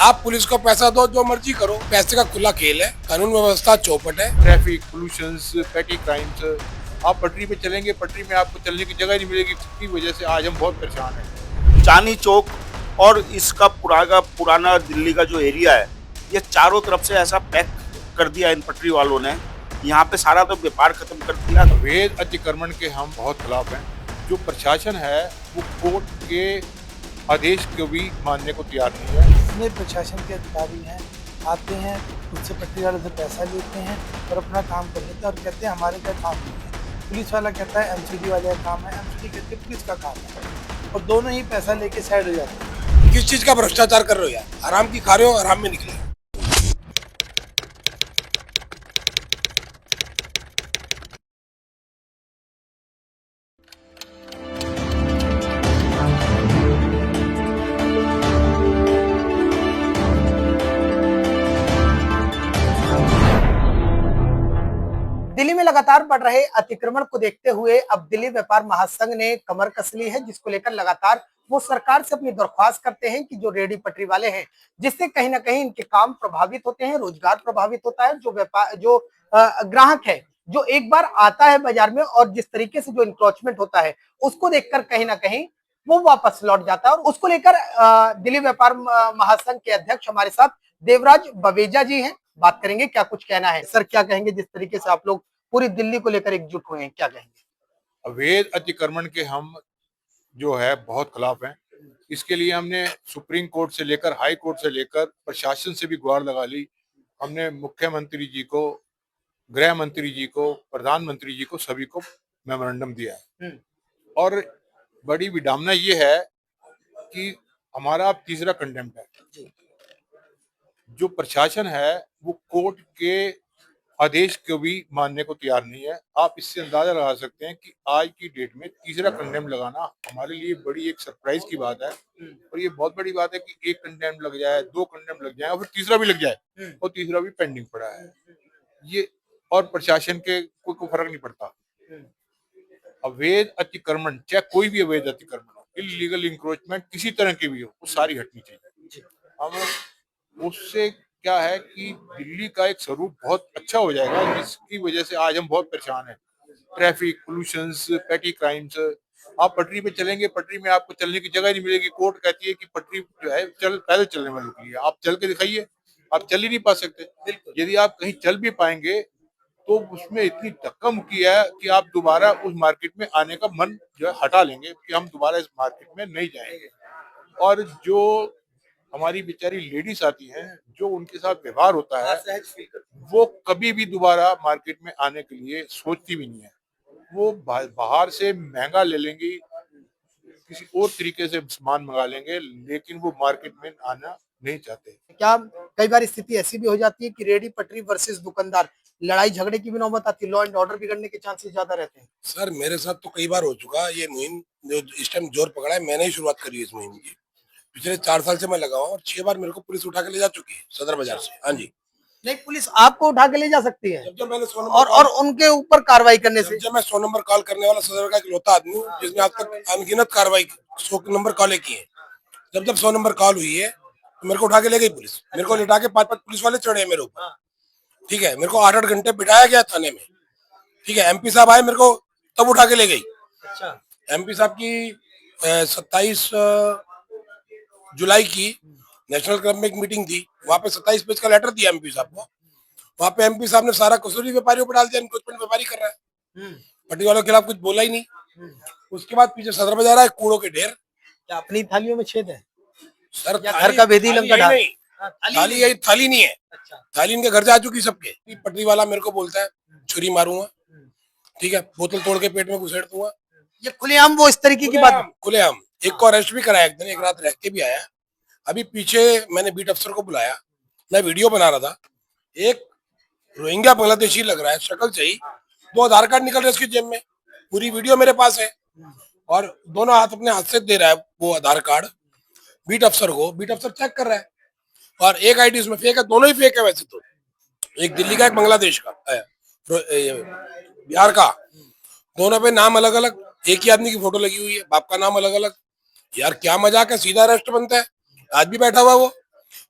आप पुलिस को पैसा दो, जो मर्जी करो, पैसे का खुला खेल है, कानून व्यवस्था चौपट है। ट्रैफिक पोल्यूशंस, पेटी क्राइम्स, आप पटरी पे चलेंगे, पटरी में आपको चलने की जगह नहीं मिलेगी, जिसकी वजह से आज हम बहुत परेशान हैं। चांदनी चौक और इसका पुराना दिल्ली का जो एरिया है, ये चारों तरफ से ऐसा पैक कर दिया इन पटरी वालों ने, यहाँ पे सारा तो व्यापार खत्म कर दिया। अवैध अतिक्रमण के हम बहुत खिलाफ हैं। जो प्रशासन है वो कोर्ट के आदेश को भी मानने को तैयार नहीं है। जितने प्रशासन के अधिकारी हैं आते हैं, उससे पट्टी वाले से पैसा लेते हैं और अपना काम कर लेते हैं और कहते हैं हमारे का काम नहीं है। पुलिस वाला कहता है एमसीडी वाले का काम है, एमसीडी कहते हैं पुलिस का काम है, और दोनों ही पैसा लेके साइड हो जाते हैं। किस चीज का भ्रष्टाचार कर रहे हो यार? आराम की खा रहे हो, आराम में निकले। दिल्ली में लगातार बढ़ रहे अतिक्रमण को देखते हुए अब दिल्ली व्यापार महासंघ ने कमर कस ली है, जिसको लेकर लगातार वो सरकार से अपनी दरख्वास्त करते हैं कि जो रेडी पटरी वाले हैं, जिससे कहीं ना कहीं इनके काम प्रभावित होते हैं, रोजगार प्रभावित होता है। जो व्यापार जो ग्राहक है, जो एक बार आता है बाजार में और जिस तरीके से जो इंक्रोचमेंट होता है, उसको देखकर कहीं ना कहीं वो वापस लौट जाता है। और उसको लेकर दिल्ली व्यापार महासंघ के अध्यक्ष हमारे साथ देवराज बवेजा जी हैं, बात करेंगे क्या कुछ कहना है। सर क्या कहेंगे, जिस तरीके से आप लोग पूरी दिल्ली को लेकर एकजुट हुए हैं, क्या कहेंगे? अवैध अतिक्रमण के हम जो है बहुत खिलाफ हैं। इसके लिए हमने सुप्रीम कोर्ट से लेकर हाई कोर्ट से लेकर प्रशासन से भी गुहार लगा ली। हमने मुख्यमंत्री जी को, गृह मंत्री जी को, प्रधानमंत्री जी को, सभी को मेमोरेंडम दिया है। और बड़ी विडंबना ये है कि हमारा अब तीसरा कंटेम्प्ट है। जो प्रशासन है वो कोर्ट के आदेश को भी मानने को तैयार नहीं है। आप इससे अंदाजा लगा सकते हैं कि आज की डेट में तीसरा कंडेम लगाना हमारे लिए बड़ी एक सरप्राइज की बात है। और ये बहुत बड़ी बात है कि एक कंडेम लग जाए, दो कंडेम लग जाए और फिर तीसरा भी लग जाए, और तीसरा भी पेंडिंग पड़ा है। ये और प्रशासन के कोई फर्क नहीं पड़ता। अवैध अतिक्रमण, चाहे कोई भी अवैध अतिक्रमण हो, इलीगल इंक्रोचमेंट किसी तरह की भी हो, वो सारी हटनी चाहिए। हम उससे क्या है कि दिल्ली का एक स्वरूप बहुत अच्छा हो जाएगा, जिसकी वजह से आज हम बहुत परेशान हैं। ट्रैफिक पोल्यूशंस, पेटी क्राइम्स, आप पटरी पे चलेंगे, पटरी में आपको चलने की जगह नहीं मिलेगी। कोर्ट कहती है कि पटरी जो है पैदल चलने वालों के लिए, आप चल के दिखाइए, आप चल ही नहीं पा सकते। यदि आप कहीं चल भी पाएंगे तो उसमें इतनी धक्का मुक्की है कि आप दोबारा उस मार्केट में आने का मन जो है हटा लेंगे कि हम दोबारा इस मार्केट में नहीं जाएंगे। और जो हमारी बेचारी लेडीज आती हैं, जो उनके साथ व्यवहार होता है, वो कभी भी दोबारा मार्केट में आने के लिए सोचती भी नहीं है। वो बाहर से महंगा ले लेंगी, किसी और तरीके से सामान मंगा लेंगे, लेकिन वो मार्केट में आना नहीं चाहते। क्या कई बार स्थिति ऐसी भी हो जाती है कि रेडी पटरी वर्सेस दुकानदार, लड़ाई झगड़े की भी नौबत आती है, लॉ एंड ऑर्डर बिगड़ने के चांसेस ज्यादा रहते हैं? सर मेरे साथ तो कई बार हो चुका ये मुहिम। जो इस टाइम जोर पकड़ा है, मैंने ही शुरुआत करी है इस मुहिम की। पिछले 4 साल से मैं लगा हूँ और 6 बार मेरे को पुलिस उठा के ले जा चुकी है सदर बाजार से। हाँ जी। नहीं, पुलिस आपको उठा के ले जा सकती है जब मैंने 100 और उनके ऊपर कार्रवाई करने से। जब मैं 100 नंबर कॉल करने वाला सदर का इकलौता आदमी हूँ जिसने आज तक अनगिनत कार्रवाई 100 नंबर कॉलें की है। जब 100 नंबर कॉल हुई है तो मेरे को उठा के ले गई पुलिस। मेरे को लिटा के 5-5 पुलिस वाले चढ़े मेरे ऊपर। ठीक है, मेरे को 8-8 घंटे बिठाया गया थाने में। ठीक है, एमपी साहब आए, मेरे को तब उठा के ले गई। अच्छा। एमपी साहब की 27 जुलाई की नेशनल क्लब में एक मीटिंग थी। वहाँ पे 27 पेज का लेटर दिया एमपी साहब को। वहाँ पे एमपी साहब ने सारा कसूरी व्यापारियों पर डाल दिया, इंक्रोचमेंट व्यापारी कर रहा है। पट्टी वालों के खिलाफ कुछ बोला ही नहीं। उसके बाद पीछे सदर बाजार है, कूड़ों के ढेर। क्या अपनी थालियों में छेद है? सर घर का भेदी लंका डाल। थाली यही थाली नहीं है। अच्छा। थाली इनके घर जा चुकी सबके। पटरी वाला मेरे को बोलता है छुरी मारूंगा, ठीक है, बोतल तोड़ के पेट में घुसेड़ दूंगा। ये खुलेआम वो इस तरीके की बात। खुलेआम। एक को अरेस्ट भी कराया, एक दिन एक रात रह के भी आया। अभी पीछे मैंने बीट अफसर को बुलाया, मैं वीडियो बना रहा था। एक रोहिंग्या बांग्लादेशी लग रहा है, शक्ल से ही 2 आधार कार्ड निकल रहे उसकी जेब में। पूरी वीडियो मेरे पास है और दोनों हाथ अपने हाथ से दे रहा है वो आधार कार्ड बीट अफसर को। बीट अफसर चेक कर रहा है और एक आईडी उसमें फेक है, दोनों ही फेक है वैसे तो। एक दिल्ली का, एक बांग्लादेश का, बिहार का। दोनों पे नाम अलग अलग, एक ही आदमी की फोटो लगी हुई है, बाप का नाम अलग अलग। यार क्या मजाक है, सीधा अरेस्ट बनता है। आज भी बैठा हुआ वो।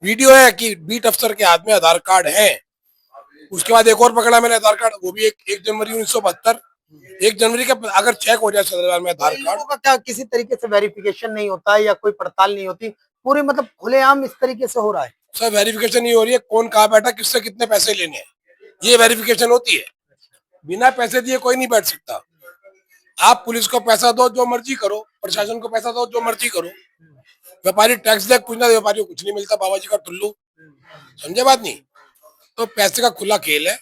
वीडियो है कि बीट अफसर के हाथ में आधार कार्ड है। उसके बाद एक और पकड़ा मैंने आधार कार्ड, वो भी 1 जनवरी 1972। 1 जनवरी का अगर चेक हो जाए सदर में आधार इन कार्ड, लोगों का क्या किसी तरीके से वेरिफिकेशन नहीं होता है या कोई पड़ताल नहीं होती, पूरी मतलब खुलेआम इस तरीके से हो रहा है? सर वेरिफिकेशन नहीं हो रही है, कौन कहाँ बैठा, किससे कितने पैसे लेने हैं, ये वेरिफिकेशन होती है। बिना पैसे दिए कोई नहीं बैठ सकता। आप पुलिस को पैसा दो, जो मर्जी करो, प्रशासन को पैसा दो, जो मर्जी करो। व्यापारी टैक्स दे, कुछ ना दे, व्यापारी को कुछ नहीं मिलता, बाबा जी का टुल्लू। समझे बात नहीं? तो पैसे का खुला खेल है,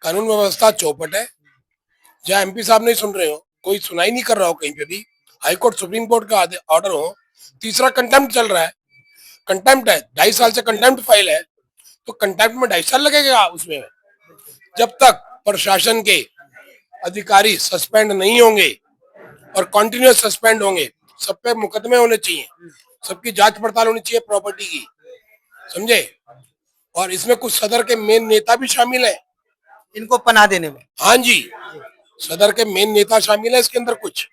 कानून व्यवस्था चौपट है। जहाँ एमपी साहब नहीं सुन रहे हो, कोई सुनाई नहीं कर रहा हो कहीं पे भी, हाई कोर्ट सुप्रीम कोर्ट का ऑर्डर हो, तीसरा कंटेम्प्ट चल रहा है, कंटेम्प्ट है, 2.5 साल से कंटेम्प्ट फाइल है, तो कंटेम्प्ट में 2.5 साल लगेगा उसमें। जब तक प्रशासन के अधिकारी सस्पेंड नहीं होंगे और कंटिन्यूस सस्पेंड होंगे, सब पे मुकदमे होने चाहिए, सबकी जांच पड़ताल होनी चाहिए प्रॉपर्टी की, समझे? और इसमें कुछ सदर के मेन नेता भी शामिल है। इनको पनाह देने में? हाँ जी, सदर के मेन नेता शामिल है इसके अंदर, कुछ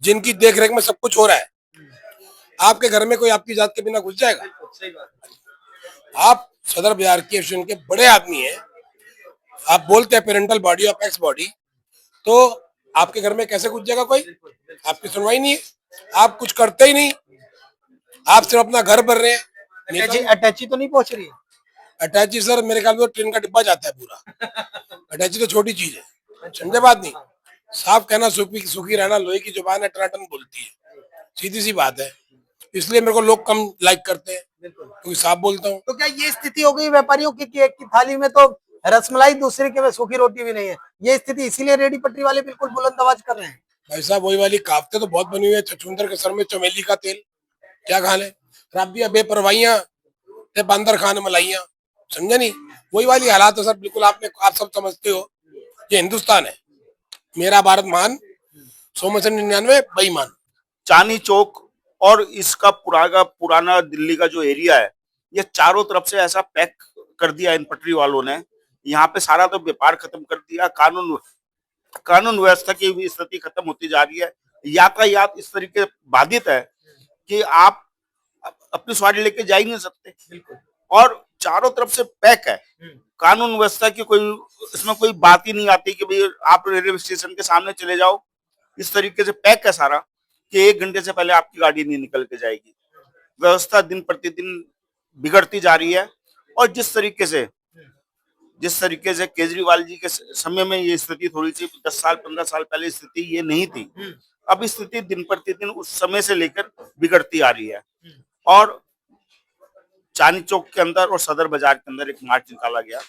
जिनकी देखरेख में सब कुछ हो रहा है। आपके घर में कोई आपकी जात के बिना घुस जाएगा? आप सदर बाजार की एसोसिएशन के बड़े आदमी हैं, आप बोलते हैं पेरेंटल बॉडी और एक्स बॉडी, तो आपके घर में कैसे घुस जाएगा कोई? आपकी सुनवाई नहीं है, आप कुछ करते ही नहीं, आप सिर्फ अपना घर भर रहे हैं। अटैची तो नहीं पहुंच रही है? अटैची सर मेरे ख्याल में ट्रेन का डिब्बा जाता है पूरा। अटैची तो छोटी चीज है, समझे बात नहीं? साफ कहना सुखी रहना, लोहे की जुबान है, टनाटन बोलती है, सीधी सी बात है। इसलिए मेरे को लोग कम लाइक करते हैं, क्योंकि साफ बोलता हूँ। तो क्या ये स्थिति हो गई व्यापारियों की कि एक की थाली में तो रसमलाई, दूसरे के में सूखी रोटी भी नहीं है? ये स्थिति इसीलिए रेडी पटरी वाले बिल्कुल बुलंद आवाज कर रहे हैं? भाई साहब वही वाली कहावतें तो बहुत बनी हुई है, छछूंदर के सर में चमेली का तेल, क्या खा ले राबिया बेपरवाइयां ते बंदर खान मलाइयां, समझे नहीं? वही वाली हालात है सर, बिल्कुल। आप सब समझते हो, ये हिंदुस्तान है, मेरा भारत महान, 100 में से 99 बेईमान। चांदनी चौक और इसका पुराना दिल्ली का जो एरिया है, ये चारों तरफ से ऐसा पैक कर दिया इन पटरी वालों ने। यहाँ पे सारा तो व्यापार खत्म कर दिया, कानून व्यवस्था की भी स्थिति खत्म होती जा रही है। यातायात इस तरीके बाधित है कि आप अपनी सवारी लेके जा ही नहीं सकते, और चारों तरफ से पैक है। कानून व्यवस्था की कोई इसमें कोई बात ही नहीं आती कि भाई आप रेलवे स्टेशन के सामने चले जाओ। इस तरीके से पैक है सारा कि 1 घंटे से पहले आपकी गाड़ी नहीं निकल के जाएगी। व्यवस्था दिन प्रतिदिन बिगड़ती जा रही है, और जिस तरीके से केजरीवाल जी के समय में ये स्थिति थोड़ी सी 10 साल 15 साल पहले स्थिति ये नहीं थी, अब स्थिति दिन प्रतिदिन उस समय से लेकर बिगड़ती आ रही है। और चांदनी चौक के अंदर और सदर बाजार के अंदर एक मार्च निकाला गया,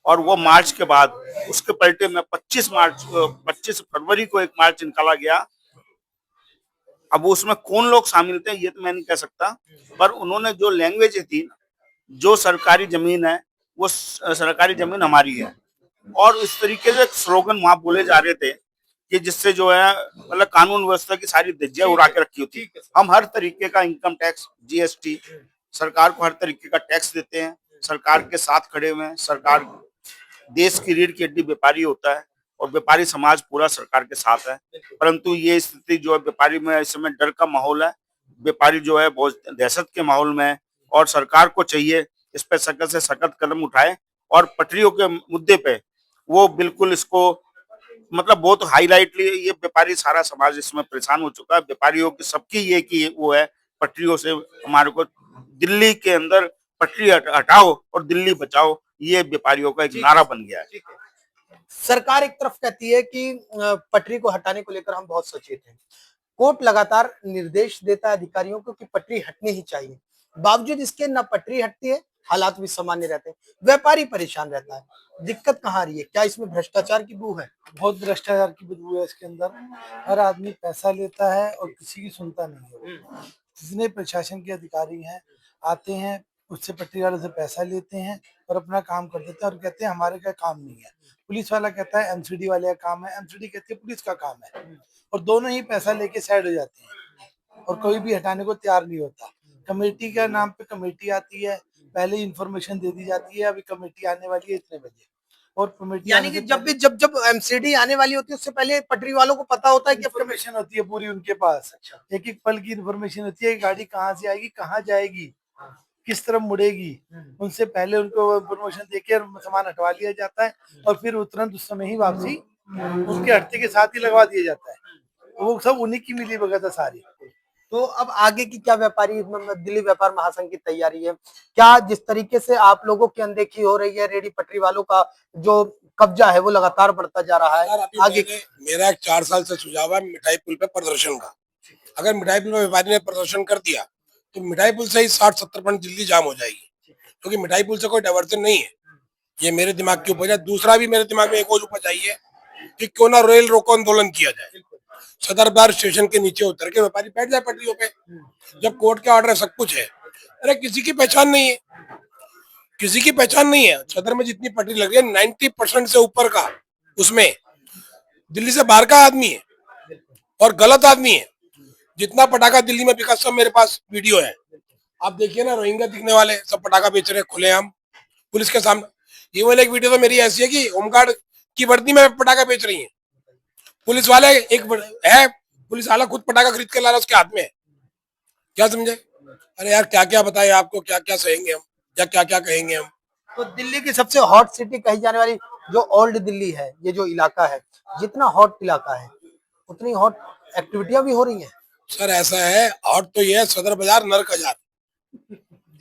और वो मार्च के बाद उसके पलटे में 25 फरवरी को एक मार्च निकाला गया। अब उसमें कौन लोग शामिल थे ये तो मैं नहीं कह सकता, पर उन्होंने जो लैंग्वेज थी, जो सरकारी जमीन है वो सरकारी जमीन हमारी है, और इस तरीके से स्लोगन वहां बोले जा रहे थे कि जिससे जो है मतलब कानून व्यवस्था की सारी धज्जियां उड़ा के रखी होती। हम हर तरीके का इनकम टैक्स, जीएसटी, सरकार को हर तरीके का टैक्स देते हैं, सरकार के साथ खड़े हुए हैं। सरकार देश की रीढ़ की हड्डी व्यापारी होता है, और व्यापारी समाज पूरा सरकार के साथ है। परंतु ये स्थिति जो है व्यापारी में इस समय डर का माहौल है, व्यापारी जो है बहुत दहशत के माहौल में है, और सरकार को चाहिए इस पर सख्त से सख्त कदम उठाए, और पटरियों के मुद्दे पे वो बिल्कुल इसको मतलब बहुत हाईलाइटली, ये व्यापारी सारा समाज इसमें परेशान हो चुका है। व्यापारियों की सबकी ये कि वो है पटरियों से हमारे को दिल्ली के अंदर पटरी हटाओ और दिल्ली बचाओ, ये व्यापारियों का एक नारा बन गया है। सरकार एक तरफ कहती है कि पटरी को हटाने को लेकर हम बहुत सचेत हैं, कोर्ट लगातार निर्देश देता है अधिकारियों को कि पटरी हटनी ही चाहिए, बावजूद इसके न पटरी हटती है, हालात भी सामान्य रहते हैं, व्यापारी परेशान रहता है। दिक्कत कहाँ आ रही है? क्या इसमें भ्रष्टाचार की बू है? बहुत भ्रष्टाचार की बदबू है इसके अंदर। हर आदमी पैसा लेता है और किसी की सुनता नहीं है। जितने प्रशासन के अधिकारी हैं आते हैं, उससे पटरी वाले से पैसा लेते हैं और अपना काम कर देते हैं, और कहते हैं हमारे का काम नहीं है। पुलिस वाला कहता है एमसीडी वाले का काम है, एमसीडी कहती है पुलिस का काम है, और दोनों ही पैसा लेके साइड हो जाते हैं, और कोई भी हटाने को तैयार नहीं होता। कमेटी का नाम पे कमेटी आती है, पहले इंफॉर्मेशन दे दी जाती है अभी कमेटी आने वाली है इतने बजे, और परमिट यानी कि जब एमसीडी आने वाली होती है उससे पहले पटरी वालों को पता होता है कि इन्फॉर्मेशन होती है पूरी उनके पास। एक एक पल की इन्फॉर्मेशन होती है कि गाड़ी कहाँ से आएगी, कहाँ जाएगी, किस तरफ मुड़ेगी। उनसे पहले उनको इन्फॉर्मेशन देके सामान हटवा लिया जाता है और फिर तुरंत उस समय ही वापसी उसके हटते के साथ ही लगवा दिया जाता है। वो सब उन्हीं की मिली भगत है सारी। तो अब आगे की क्या दिल्ली व्यापार महासंघ की तैयारी है? क्या जिस तरीके से आप लोगों की अनदेखी हो रही है, रेडी पटरी वालों का जो कब्जा है वो लगातार बढ़ता जा रहा यार है, अभी आगे मेरा एक 4 साल से सुझाव है मिठाई पुल पे प्रदर्शन का। अगर मिठाई पुल पे व्यापारी ने प्रदर्शन कर दिया तो मिठाई पुल से ही 60-70% दिल्ली जाम हो जाएगी, क्योंकि मिठाई पुल से कोई डाइवर्जन नहीं है। ये मेरे दिमाग की उपज है। दूसरा भी मेरे दिमाग में एक और उपज आई है कि क्यों ना रेल रोको आंदोलन किया जाए, सदर बाजार स्टेशन के नीचे उतर के व्यापारी बैठ जाए पटरियों पे। जब कोर्ट के ऑर्डर है, सब कुछ है, अरे किसी की पहचान नहीं है, किसी की पहचान नहीं है। सदर में जितनी पटरी लग रही है 90% से ऊपर का उसमें दिल्ली से बाहर का आदमी है और गलत आदमी है। जितना पटाखा दिल्ली में बिका सब मेरे पास वीडियो है। आप देखिए ना, रोहिंग्या दिखने वाले सब पटाखा बेच रहे खुलेआम पुलिस के सामने। ये वाली एक वीडियो तो मेरी ऐसी है कि होमगार्ड की वर्दी में पटाखा बेच रही है पुलिस वाले। है पुलिस वाला खुद पटाखा खरीद के ला रहा उसके हाथ में। क्या समझे? अरे यार क्या क्या बताए आपको, क्या क्या सहेंगे हम या क्या क्या कहेंगे हम। तो दिल्ली की सबसे हॉट सिटी कही जाने वाली जो ओल्ड दिल्ली है, ये जो इलाका है, जितना हॉट इलाका है उतनी हॉट एक्टिविटियां भी हो रही हैं। सर ऐसा है, और तो ये है सदर बाजार नर्क हजार,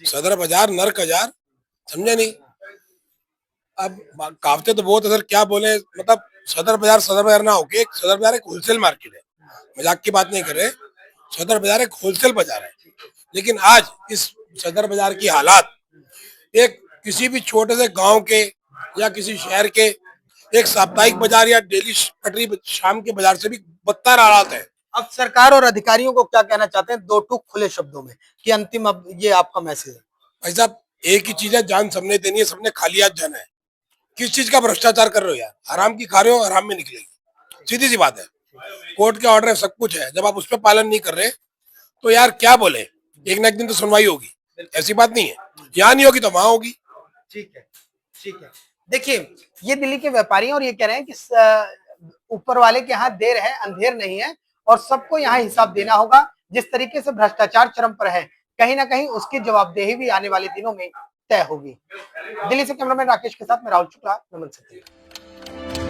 सदर बाजार नर्क हजार, समझे नहीं? अब कहावते तो बहुत है सर, क्या बोले, मतलब सदर बाजार ना होके सदर बाजार एक होलसेल मार्केट है, मजाक की बात नहीं कर रहे। सदर बाजार एक होलसेल बाजार है, लेकिन आज इस सदर बाजार की हालात एक किसी भी छोटे से गांव के या किसी शहर के एक साप्ताहिक बाजार या डेली पटरी शाम के बाजार से भी बदतर हालात है। अब सरकार और अधिकारियों को क्या कहना चाहते हैं, दो टूक खुले शब्दों में, कि अंतिम अब ये आपका मैसेज है? भाई साहब एक ही चीज है, जान सबने देनी है, सबने खाली हाथ जाना है। किस चीज का भ्रष्टाचार कर रहे हो यार? हराम की खा रहे हो, हराम में निकलेगी, सीधी सी बात है। कोर्ट के ऑर्डर है, सब कुछ है, जब आप उस पर पालन नहीं कर रहे तो यार क्या बोले, एक ना एक दिन तो सुनवाई होगी। ऐसी बात नहीं है, यहाँ नहीं होगी तो वहां होगी। ठीक है, ठीक है। देखिए, ये दिल्ली के व्यापारी हैं और ये कह रहे हैं कि ऊपर वाले के यहाँ देर है अंधेर नहीं है और सबको यहाँ हिसाब देना होगा। जिस तरीके से भ्रष्टाचार चरम पर है, कहीं ना कहीं उसकी जवाबदेही भी आने वाले दिनों में तय होगी। दिल्ली से कैमरामैन राकेश के साथ मैं राहुल शुक्ला, नमन सत्य।